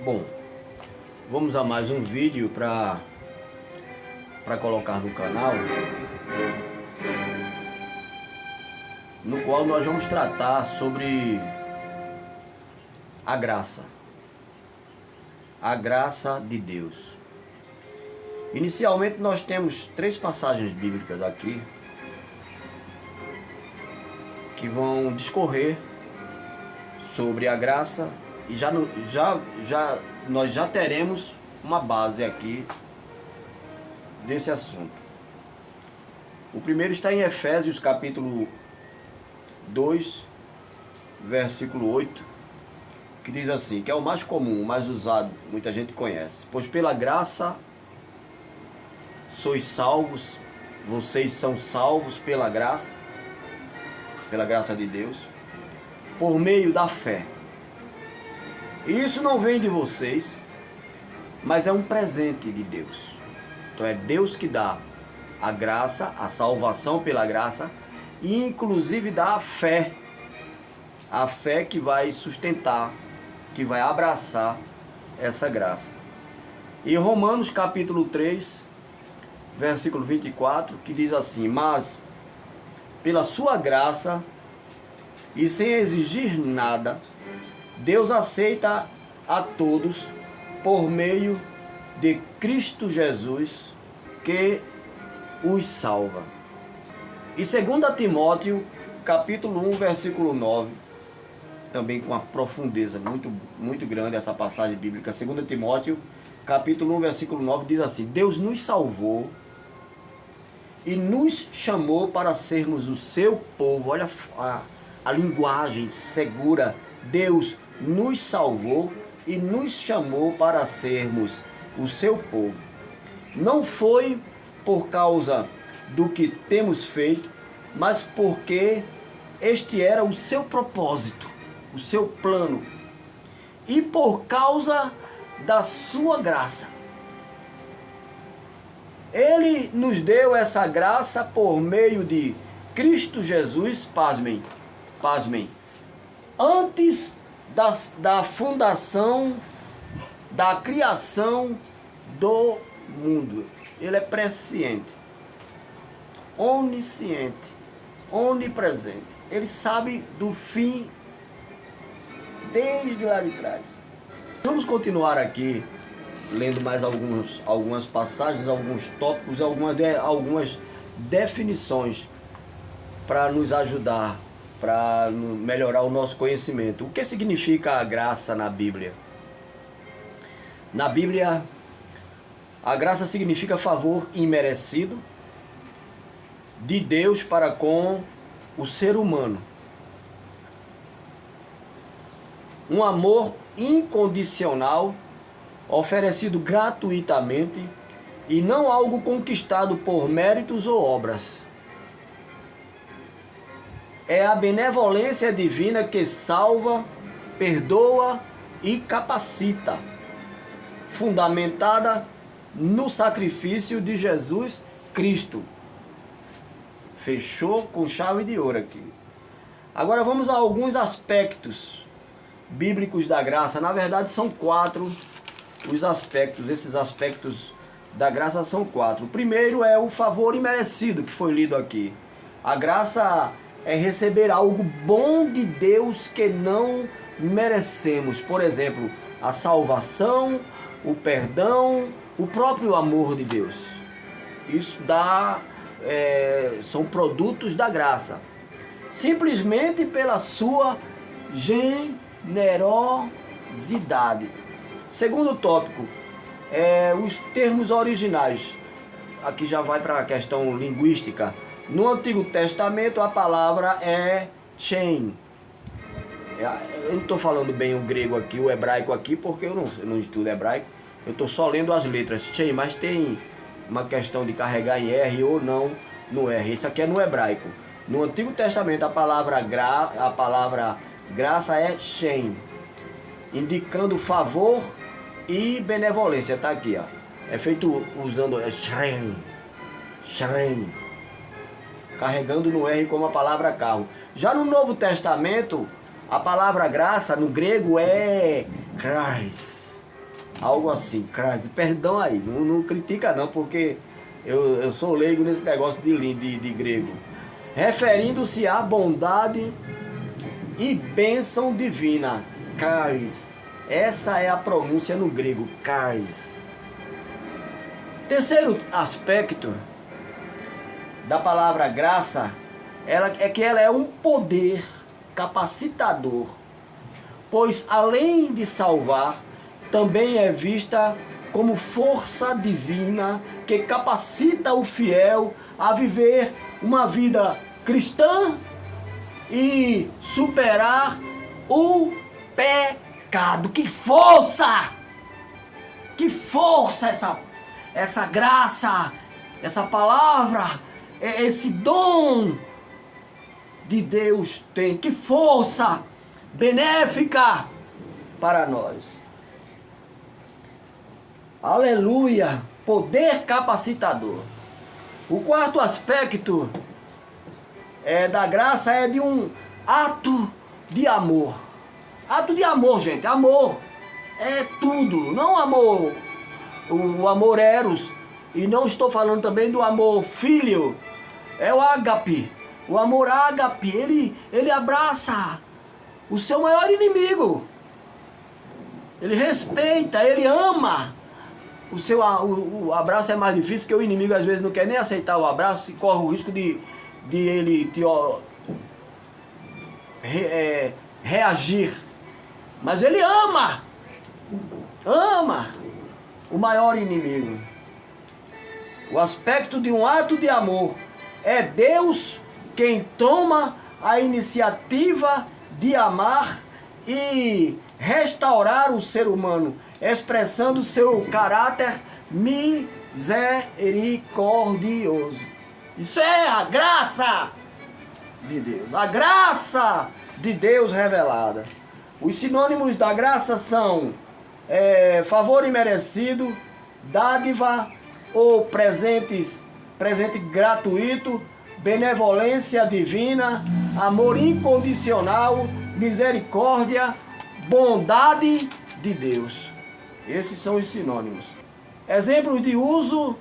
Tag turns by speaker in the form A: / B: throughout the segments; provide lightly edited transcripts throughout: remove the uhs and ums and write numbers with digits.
A: Bom, vamos a mais um vídeo para colocar no canal, no qual nós vamos tratar sobre a graça de Deus. Inicialmente nós temos 3 passagens bíblicas aqui que vão discorrer sobre a graça e nós já teremos uma base aqui desse assunto. O primeiro está em Efésios capítulo 2, versículo 8, que diz assim, que é o mais comum, o mais usado, muita gente conhece. Pois pela graça sois salvos, vocês são salvos pela graça de Deus, por meio da fé. E isso não vem de vocês, mas é um presente de Deus. Então é Deus que dá a graça, a salvação pela graça, e inclusive dá a fé que vai sustentar, que vai abraçar essa graça. E Romanos capítulo 3, versículo 24, que diz assim, mas pela sua graça e sem exigir nada, Deus aceita a todos por meio de Cristo Jesus, que os salva. E 2 Timóteo, capítulo 1, versículo 9, também com uma profundeza muito grande essa passagem bíblica. 2 Timóteo, capítulo 1, versículo 9, diz assim, Deus nos salvou e nos chamou para sermos o seu povo. Olha a linguagem segura. Deus nos salvou e nos chamou para sermos o seu povo. Não foi por causa do que temos feito, mas porque este era o seu propósito, o seu plano. E por causa da sua graça. Ele nos deu essa graça por meio de Cristo Jesus, pasmem, antes da fundação, da criação do mundo. Ele é presciente, onisciente, onipresente. Ele sabe do fim desde lá de trás. Vamos continuar aqui lendo mais algumas passagens, alguns tópicos, algumas definições para nos ajudar, para melhorar o nosso conhecimento. O que significa a graça na Bíblia? Na Bíblia, a graça significa favor imerecido de Deus para com o ser humano. Um amor incondicional, oferecido gratuitamente e não algo conquistado por méritos ou obras. É a benevolência divina que salva, perdoa e capacita, fundamentada no sacrifício de Jesus Cristo. Fechou com chave de ouro aqui. Agora vamos a alguns aspectos bíblicos da graça. Na verdade são 4 os aspectos. Esses aspectos da graça são 4. O primeiro é o favor imerecido, que foi lido aqui. A graça é receber algo bom de Deus que não merecemos. Por exemplo, a salvação, o perdão, o próprio amor de Deus. Isso são produtos da graça. Simplesmente pela sua generosidade. Segundo tópico, os termos originais. Aqui já vai para a questão linguística. No Antigo Testamento a palavra é chen. Eu não estou falando bem o grego aqui, o hebraico aqui, porque eu não estudo hebraico. Eu estou só lendo as letras chen, mas tem uma questão de carregar em R ou não no R. Isso aqui é no hebraico. No Antigo Testamento a palavra graça é chen, indicando favor e benevolência. Está aqui, ó. É feito usando shren, carregando no R como a palavra carro. Já no Novo Testamento, a palavra graça no grego é grace. Algo assim, Christ. Perdão aí, não critica não, porque eu sou leigo nesse negócio de grego. Referindo-se à bondade e bênção divina. Charis. Essa é a pronúncia no grego, charis. Terceiro aspecto da palavra graça é que ela é um poder capacitador, pois além de salvar, também é vista como força divina que capacita o fiel a viver uma vida cristã e superar o pecado. Que força! Que força essa graça, essa palavra, esse dom de Deus tem. Que força benéfica para nós. Aleluia! Poder capacitador. O quarto aspecto da graça é de um ato de amor. Ato de amor, gente. Amor é tudo. Não amor, o amor eros. E não estou falando também do amor filho. É o ágape. O amor ágape. Ele abraça o seu maior inimigo. Ele respeita, ele ama. O abraço é mais difícil, porque o inimigo às vezes não quer nem aceitar o abraço e corre o risco de ele reagir. Mas ele ama o maior inimigo. O aspecto de um ato de amor é Deus quem toma a iniciativa de amar e restaurar o ser humano, expressando seu caráter misericordioso. Isso é a graça de Deus, a graça de Deus revelada. Os sinônimos da graça são favor imerecido, dádiva ou presente gratuito, benevolência divina, amor incondicional, misericórdia, bondade de Deus. Esses são os sinônimos. Exemplos de uso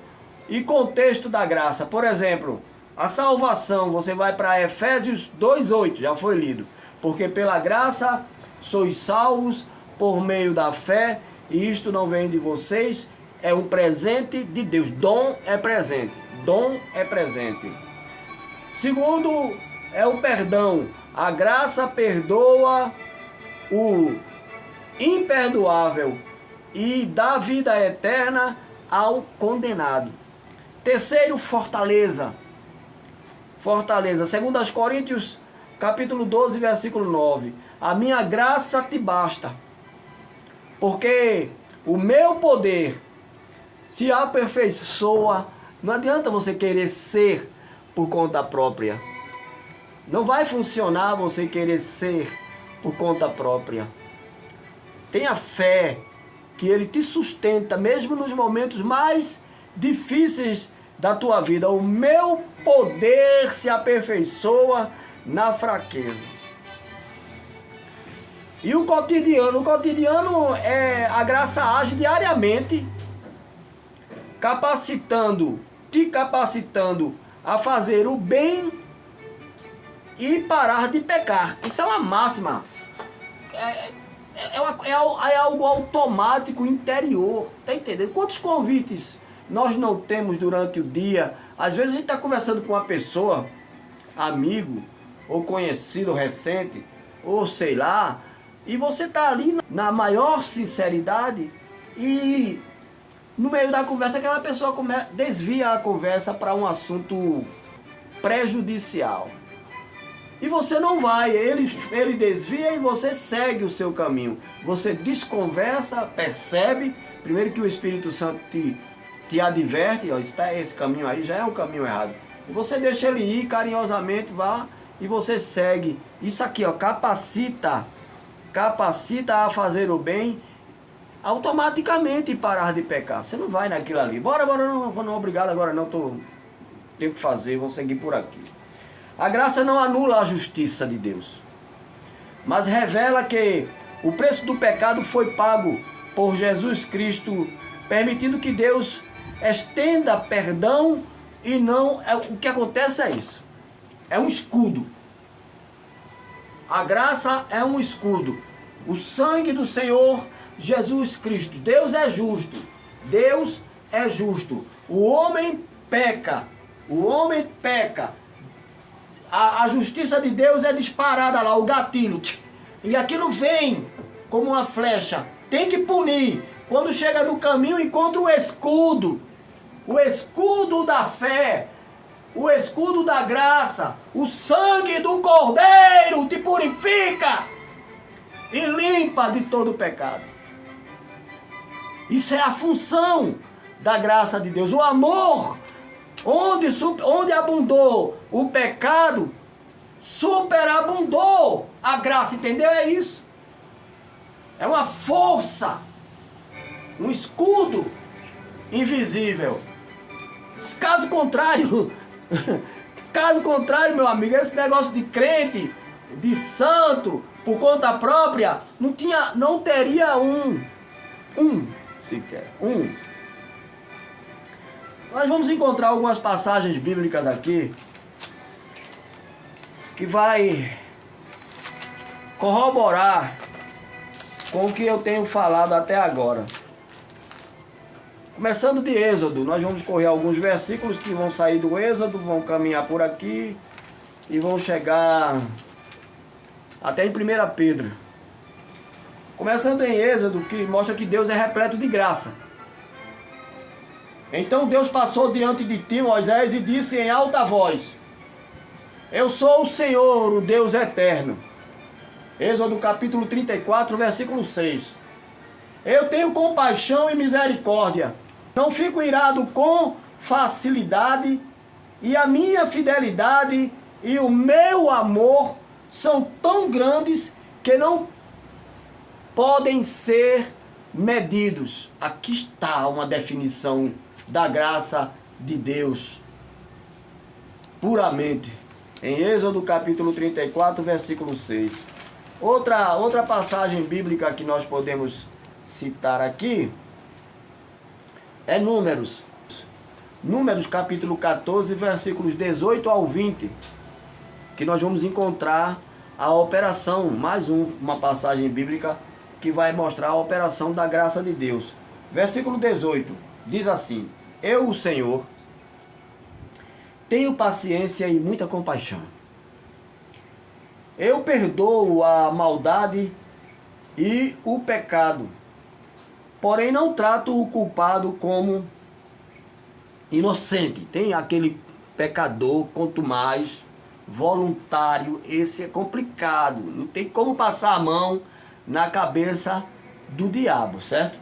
A: e contexto da graça. Por exemplo, a salvação, você vai para Efésios 2:8, já foi lido. Porque pela graça sois salvos por meio da fé, e isto não vem de vocês, é um presente de Deus. Dom é presente. Dom é presente. Segundo, é o perdão. A graça perdoa o imperdoável e dá vida eterna ao condenado. Terceiro, fortaleza. Fortaleza. Segundo aos Coríntios, capítulo 12, versículo 9. A minha graça te basta, porque o meu poder se aperfeiçoa. Não adianta você querer ser por conta própria. Não vai funcionar você querer ser por conta própria. Tenha fé que Ele te sustenta, mesmo nos momentos mais difíceis da tua vida. O meu poder se aperfeiçoa na fraqueza. E o cotidiano? O cotidiano é a graça age diariamente, te capacitando a fazer o bem e parar de pecar. Isso é uma máxima. É algo automático, interior. Tá entendendo? Quantos convites nós não temos durante o dia? Às vezes a gente está conversando com uma pessoa, amigo, ou conhecido recente, ou sei lá, e você está ali na maior sinceridade e no meio da conversa aquela pessoa desvia a conversa para um assunto prejudicial. E você não vai, ele desvia e você segue o seu caminho. Você desconversa, percebe, primeiro que o Espírito Santo te adverte, ó, esse caminho aí já é um caminho errado. E você deixa ele ir carinhosamente, vá, e você segue. Isso aqui, ó, capacita a fazer o bem, automaticamente parar de pecar. Você não vai naquilo ali. Bora, não, obrigado, agora não, tenho que fazer, vou seguir por aqui. A graça não anula a justiça de Deus, mas revela que o preço do pecado foi pago por Jesus Cristo, permitindo que Deus estenda perdão e não... O que acontece é isso. É um escudo. A graça é um escudo. O sangue do Senhor Jesus Cristo. Deus é justo. Deus é justo. O homem peca. O homem peca. A justiça de Deus é disparada lá, o gatilho. E aquilo vem como uma flecha. Tem que punir. Quando chega no caminho, encontra o escudo. O escudo da fé. O escudo da graça. O sangue do Cordeiro te purifica e limpa de todo o pecado. Isso é a função da graça de Deus. O amor, onde abundou o pecado, superabundou a graça, entendeu? É isso. É uma força, um escudo invisível. Caso contrário, meu amigo, esse negócio de crente, de santo, por conta própria, não teria sequer. Nós vamos encontrar algumas passagens bíblicas aqui que vai corroborar com o que eu tenho falado até agora. Começando de Êxodo, nós vamos correr alguns versículos que vão sair do Êxodo, vão caminhar por aqui e vão chegar até em 1 Pedro. Começando em Êxodo, que mostra que Deus é repleto de graça. Então Deus passou diante de ti, Moisés, e disse em alta voz: Eu sou o Senhor, o Deus eterno. Êxodo capítulo 34, versículo 6. Eu tenho compaixão e misericórdia. Não fico irado com facilidade, e a minha fidelidade e o meu amor são tão grandes que não podem ser medidos. Aqui está uma definição da graça de Deus, puramente, em Êxodo capítulo 34, versículo 6. Outra passagem bíblica que nós podemos citar aqui é Números capítulo 14, versículos 18 ao 20, que nós vamos encontrar a operação, mais uma passagem bíblica que vai mostrar a operação da graça de Deus. Versículo 18 diz assim: Eu, o Senhor, tenho paciência e muita compaixão. Eu perdoo a maldade e o pecado, porém não trato o culpado como inocente. Tem aquele pecador, quanto mais voluntário, esse é complicado. Não tem como passar a mão na cabeça do diabo, certo?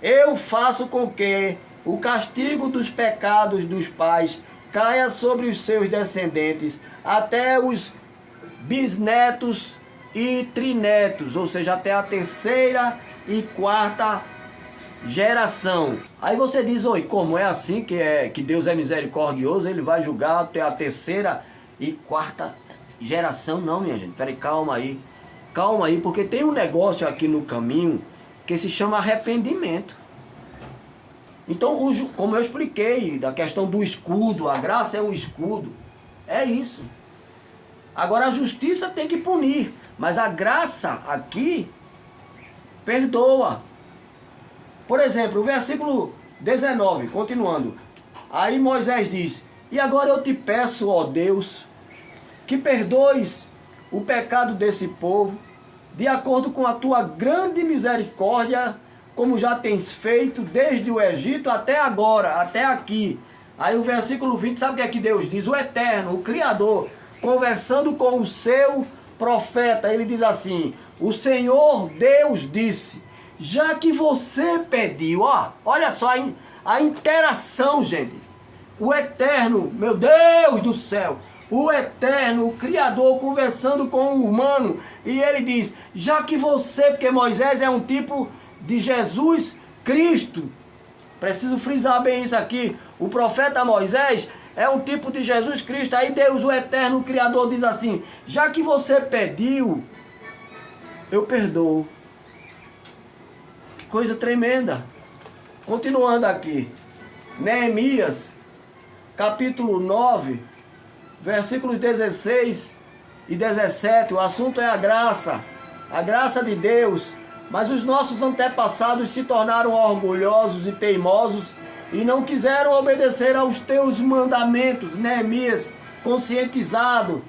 A: Eu faço com que o castigo dos pecados dos pais caia sobre os seus descendentes, até os bisnetos e trinetos, ou seja, até a terceira e quarta geração. Aí você diz: oi, como é assim que Deus é misericordioso, ele vai julgar até a terceira e quarta geração? Não, minha gente, peraí, calma aí, porque tem um negócio aqui no caminho que se chama arrependimento. Então, como eu expliquei, da questão do escudo, a graça é um escudo, é isso. Agora a justiça tem que punir, mas a graça aqui perdoa. Por exemplo, o versículo 19, continuando. Aí Moisés diz: E agora eu te peço, ó Deus, que perdoes o pecado desse povo, de acordo com a tua grande misericórdia, como já tens feito desde o Egito até agora, até aqui. Aí o versículo 20, sabe o que é que Deus diz? O Eterno, o Criador, conversando com o seu profeta, ele diz assim: o Senhor Deus disse: já que você pediu, ó, olha só a interação, gente. O Eterno, meu Deus do céu, o Eterno, o Criador, conversando com o humano, e ele diz: já que você, porque Moisés é um tipo de Jesus Cristo, preciso frisar bem isso aqui, o profeta Moisés é um tipo de Jesus Cristo. Aí Deus, o Eterno, o Criador, diz assim: já que você pediu, eu perdoo. Que coisa tremenda. Continuando aqui. Neemias, capítulo 9, versículos 16 e 17. O assunto é a graça de Deus. Mas os nossos antepassados se tornaram orgulhosos e teimosos e não quiseram obedecer aos teus mandamentos. Neemias, conscientizado,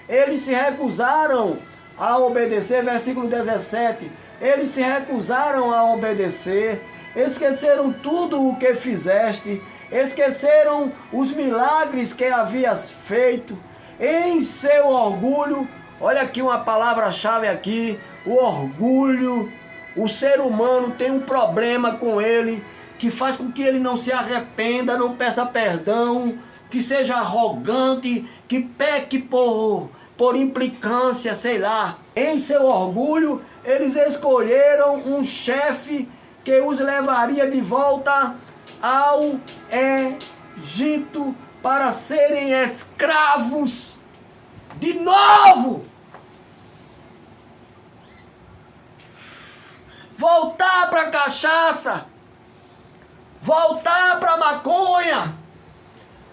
A: eles se recusaram a obedecer, versículo 17, eles se recusaram a obedecer, esqueceram tudo o que fizeste, esqueceram os milagres que havias feito, em seu orgulho. Olha aqui uma palavra-chave aqui, o orgulho. O ser humano tem um problema com ele, que faz com que ele não se arrependa, não peça perdão, que seja arrogante, que peque por implicância, sei lá. Em seu orgulho, eles escolheram um chefe que os levaria de volta ao Egito para serem escravos de novo. Voltar para a cachaça, voltar para a maconha,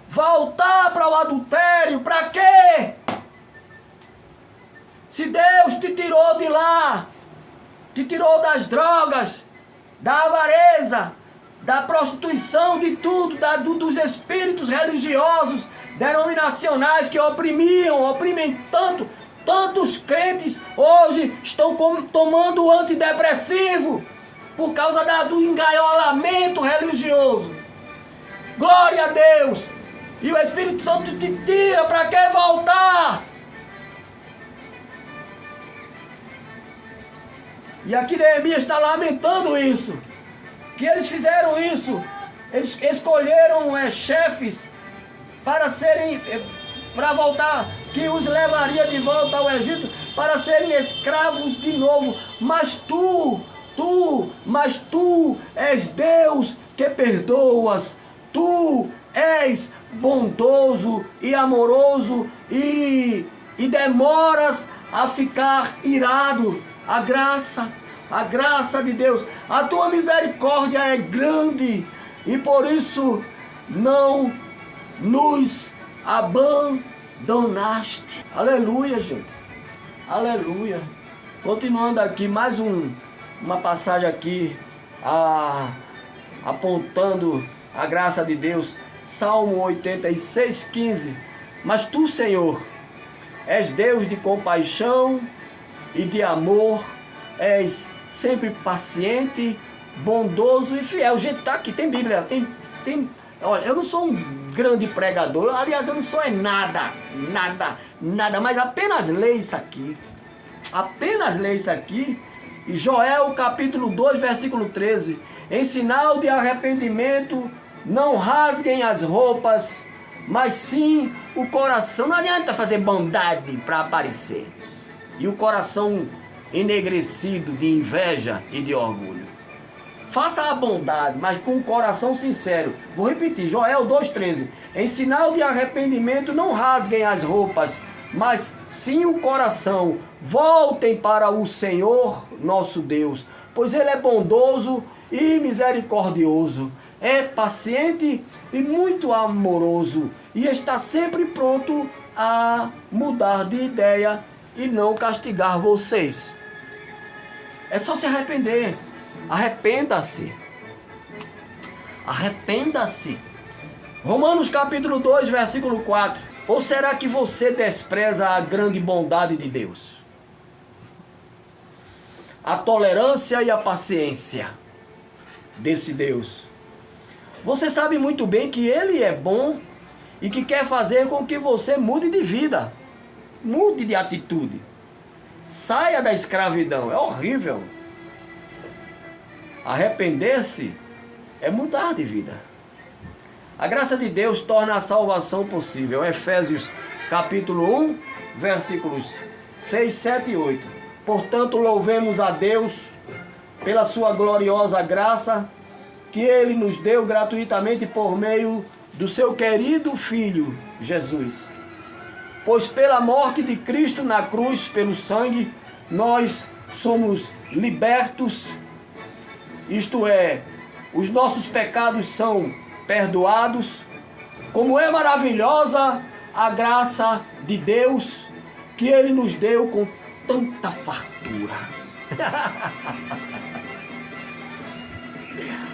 A: voltar para o adultério. Para quê? Se Deus te tirou de lá, te tirou das drogas, da avareza, da prostituição, de tudo, dos espíritos religiosos, denominacionais que oprimem tantos crentes hoje estão tomando antidepressivo por causa do engaiolamento religioso. Glória a Deus! E o Espírito Santo te tira. Para que voltar? E aqui Neemias está lamentando isso, que eles fizeram isso. Eles escolheram chefes para voltar, que os levaria de volta ao Egito para serem escravos de novo. Mas tu és Deus que perdoas. Tu és bondoso e amoroso e demoras a ficar irado. A graça de Deus, a tua misericórdia é grande e por isso não nos abandonaste. Aleluia, gente. Aleluia. Continuando aqui, mais uma passagem aqui, apontando a graça de Deus. Salmo 86:15. Mas tu, Senhor, és Deus de compaixão e de amor, és sempre paciente, bondoso e fiel. Gente, tá aqui, tem Bíblia, tem. Olha, eu não sou um grande pregador, aliás, eu não sou nada, mas apenas leia isso aqui. E Joel capítulo 2, versículo 13. Em sinal de arrependimento, não rasguem as roupas, mas sim o coração. Não adianta fazer bondade para aparecer. E o coração enegrecido de inveja e de orgulho. Faça a bondade, mas com o coração sincero. Vou repetir, Joel 2,13. Em sinal de arrependimento, não rasguem as roupas, mas sim o coração. Voltem para o Senhor nosso Deus, pois Ele é bondoso e misericordioso. É paciente e muito amoroso. E está sempre pronto a mudar de ideia e não castigar vocês. É só se arrepender. Arrependa-se. Romanos capítulo 2, versículo 4. Ou será que você despreza a grande bondade de Deus? A tolerância e a paciência desse Deus. Você sabe muito bem que Ele é bom e que quer fazer com que você mude de vida. Mude de atitude. Saia da escravidão. É horrível. Arrepender-se é mudar de vida. A graça de Deus torna a salvação possível. Efésios capítulo 1, versículos 6, 7 e 8. Portanto, louvemos a Deus pela sua gloriosa graça que Ele nos deu gratuitamente por meio do seu querido Filho, Jesus. Pois pela morte de Cristo na cruz, pelo sangue, nós somos libertos, isto é, os nossos pecados são perdoados. Como é maravilhosa a graça de Deus que Ele nos deu com tanta fartura.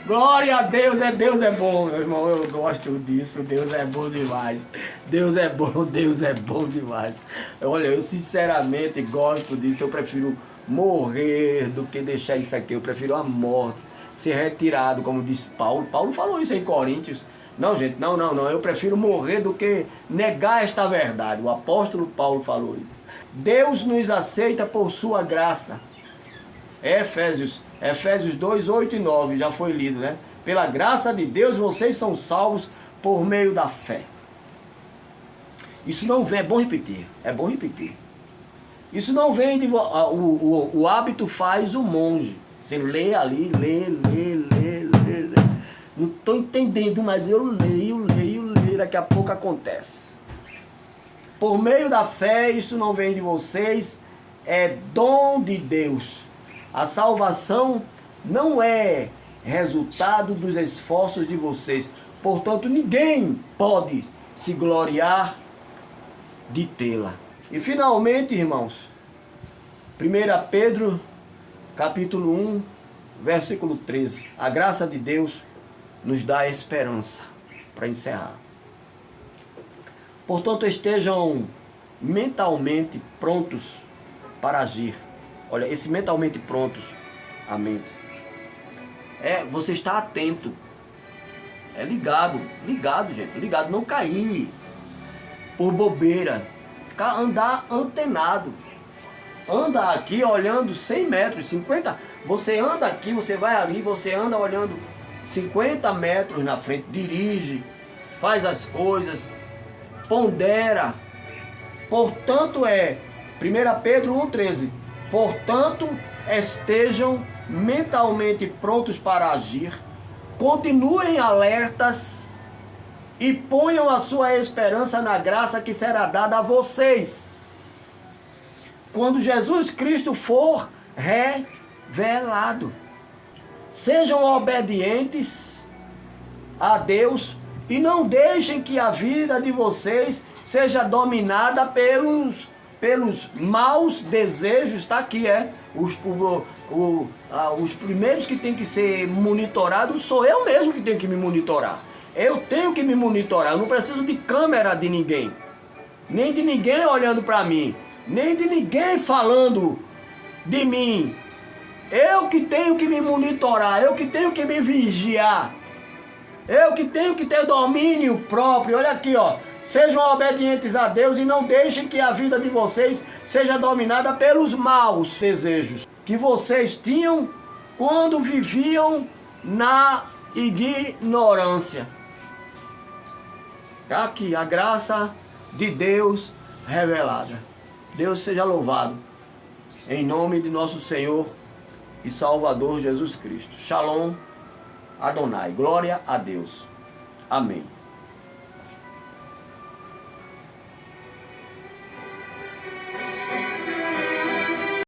A: Glória a Deus, Deus é bom, meu irmão, eu gosto disso, Deus é bom demais. Deus é bom demais. Olha, eu sinceramente gosto disso, eu prefiro morrer do que deixar isso aqui, eu prefiro a morte, ser retirado, como diz Paulo. Paulo falou isso em Coríntios. Não, gente, não, eu prefiro morrer do que negar esta verdade. O apóstolo Paulo falou isso. Deus nos aceita por sua graça. Efésios 2, 8 e 9, já foi lido, né? Pela graça de Deus, vocês são salvos por meio da fé. Isso não vem, é bom repetir. Isso não vem de... O hábito faz o monge. Você lê ali, lê. Não estou entendendo, mas eu leio, daqui a pouco acontece. Por meio da fé, isso não vem de vocês, é dom de Deus. A salvação não é resultado dos esforços de vocês. Portanto, ninguém pode se gloriar de tê-la. E finalmente, irmãos, 1 Pedro, capítulo 1, versículo 13. A graça de Deus nos dá esperança, para encerrar. Portanto, estejam mentalmente prontos para agir. Olha, esse mentalmente prontos, a mente, você está atento, ligado, gente, ligado, não cair por bobeira, andar antenado, anda aqui olhando 100 metros, 50, você anda aqui, você vai ali, você anda olhando 50 metros na frente, dirige, faz as coisas, pondera. Portanto 1 Pedro 1,13, portanto estejam mentalmente prontos para agir, continuem alertas e ponham a sua esperança na graça que será dada a vocês quando Jesus Cristo for revelado. Sejam obedientes a Deus e não deixem que a vida de vocês seja dominada pelos maus desejos. Está aqui, os primeiros que tem que ser monitorados sou eu mesmo que tenho que me monitorar. Eu tenho que me monitorar, eu não preciso de câmera de ninguém, nem de ninguém olhando para mim, nem de ninguém falando de mim. Eu que tenho que me monitorar, eu que tenho que me vigiar, eu que tenho que ter domínio próprio. Olha aqui, sejam obedientes a Deus e não deixem que a vida de vocês seja dominada pelos maus desejos que vocês tinham quando viviam na ignorância. Está aqui a graça de Deus revelada. Deus seja louvado, em nome de nosso Senhor e Salvador Jesus Cristo. Shalom Adonai. Glória a Deus. Amém.